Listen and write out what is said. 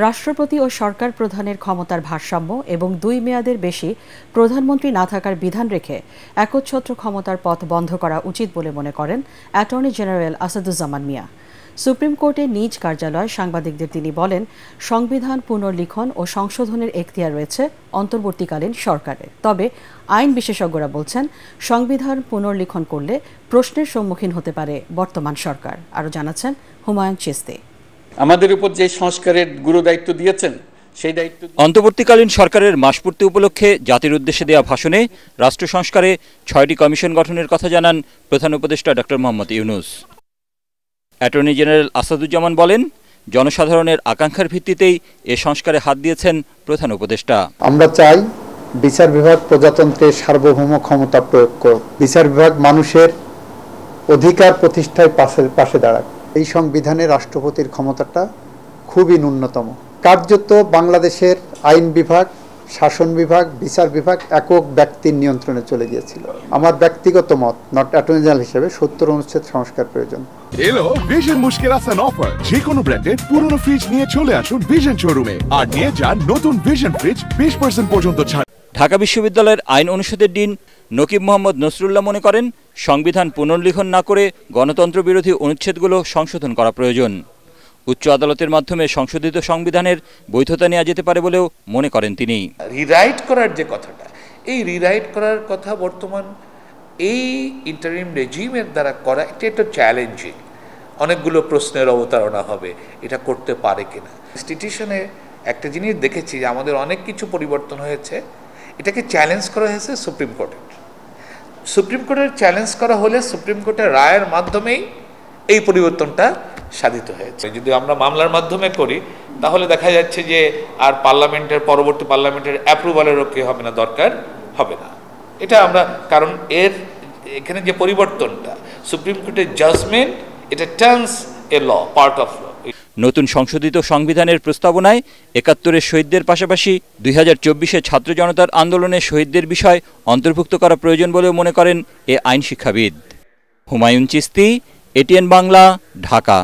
রাষ্ট্রপতি ও সরকার প্রধানের ক্ষমতার ভারসাম্য এবং 2 মেয়াদের বেশি প্রধানমন্ত্রী না থাকার বিধান রেখে একচ্ছত্র ক্ষমতার পথ বন্ধ করা উচিত বলে মনে করেন অ্যাটর্নি জেনারেল আসাদুজ্জামান মিয়া। সুপ্রিম কোর্টের নিজ কার্যালয়ে সাংবাদিকদের তিনি বলেন, সংবিধান পুনর্লিখন ও সংশোধনের এখতিয়ার রয়েছে অন্তর্বর্তীকালীন সরকারের। তবে আইন বিশেষজ্ঞরা বলছেন, সংবিধান পুনর্লিখন করলে প্রশ্নের সম্মুখীন হতে পারে বর্তমান সরকার। আরও জানাচ্ছেন হুমায়ুন চিস্তি। আমাদের উপর যে সংস্কারের গুরুদায়িত্ব দিয়েছেন সেই দায়িত্ব অন্তর্বর্তীকালীন সরকারের মাসপূর্তি উপলক্ষে জাতির উদ্দেশ্যে দেওয়া ভাষণে রাষ্ট্র সংস্কারে 6টি কমিশন গঠনের কথা জানান প্রধান উপদেষ্টা doctor Mohammad Yunus. Attorney general Asaduzzaman বলেন, জনসাধারণের আকাঙ্ক্ষার ভিত্তিতেই এ সংস্কারে হাত দিয়েছেন প্রধান উপদেষ্টা। আমরা চাই বিচার বিভাগ প্রজাতন্ত্রের সার্বভৌম ক্ষমতা প্রয়োগ করুক, বিচার বিভাগ মানুষের অধিকার প্রতিষ্ঠায় পাশে দাঁড়াক। এই সংবিধানে রাষ্ট্রপতির ক্ষমতাটা খুবই ন্যূনতম। কার্যত বাংলাদেশের আইন বিভাগ, শাসন বিভাগ, বিচার বিভাগ একক ব্যক্তির নিয়ন্ত্রণে চলে গিয়েছিল। আমার ব্যক্তিগত মত, নট অ্যাটর্নি জেনারেল হিসেবে 70 অনুচ্ছেদ সংস্কার প্রয়োজন। এলো ভিশন মুশকিল আসান অফার। যে কোনো ব্র্যান্ডের পুরনো ফ্রিজ নিয়ে চলে আসুন ভিশন শোরুমে আর নিয়ে যান নতুন ভিশন ফ্রিজ 20% পর্যন্ত ছাড়। ঢাকা বিশ্ববিদ্যালয়ের আইন অনুষদের ডিন নকিব মোহাম্মদ নসরুল্লাহ মনে করেন, সংবিধান পুনর্লিখন না করে গণতন্ত্র বিরোধী অনুচ্ছেদগুলো সংশোধন করা প্রয়োজন। উচ্চ আদালতের মাধ্যমে সংশোধিত সংবিধানের বৈধতা নেওয়া যেতে পারে বলেও মনে করেন তিনি। রিরাইট করার যে কথাটা, এই রিরাইট করার কথা বর্তমান এই ইন্টারিম রেজিমের দ্বারা করা এটা একটু চ্যালেঞ্জিং। অনেকগুলো প্রশ্নের অবতারণা হবে, এটা করতে পারে কিনা। কনস্টিটিউশনে একটা জিনিস দেখেছি যে আমাদের অনেক কিছু পরিবর্তন হয়েছে, এটাকে চ্যালেঞ্জ করা হয়েছে সুপ্রিম কোর্টে। সুপ্রিম কোর্টের চ্যালেঞ্জ করা হলে সুপ্রিম কোর্টের রায়ের মাধ্যমেই এই পরিবর্তনটা সাধিত হয়েছে। যদি আমরা মামলার মাধ্যমে করি তাহলে দেখা যাচ্ছে যে আর পরবর্তী পার্লামেন্টের অ্যাপ্রুভালেরও কি হবে না, দরকার হবে না। এটা আমরা, কারণ এখানে যে পরিবর্তনটা সুপ্রিম কোর্টের জাজমেন্ট, এটা turns a law, part of law. নতুন সংশোধিত সংবিধানের প্রস্তাবনায় 71-এর শহীদদের পাশাপাশি 2024-এ ছাত্র জনতার আন্দোলনের শহীদদের বিষয় অন্তর্ভুক্ত করা প্রয়োজন বলেও মনে করেন এ আইন শিক্ষাবিদ। হুমায়ুন চিস্তি, এটিএন বাংলা, ঢাকা।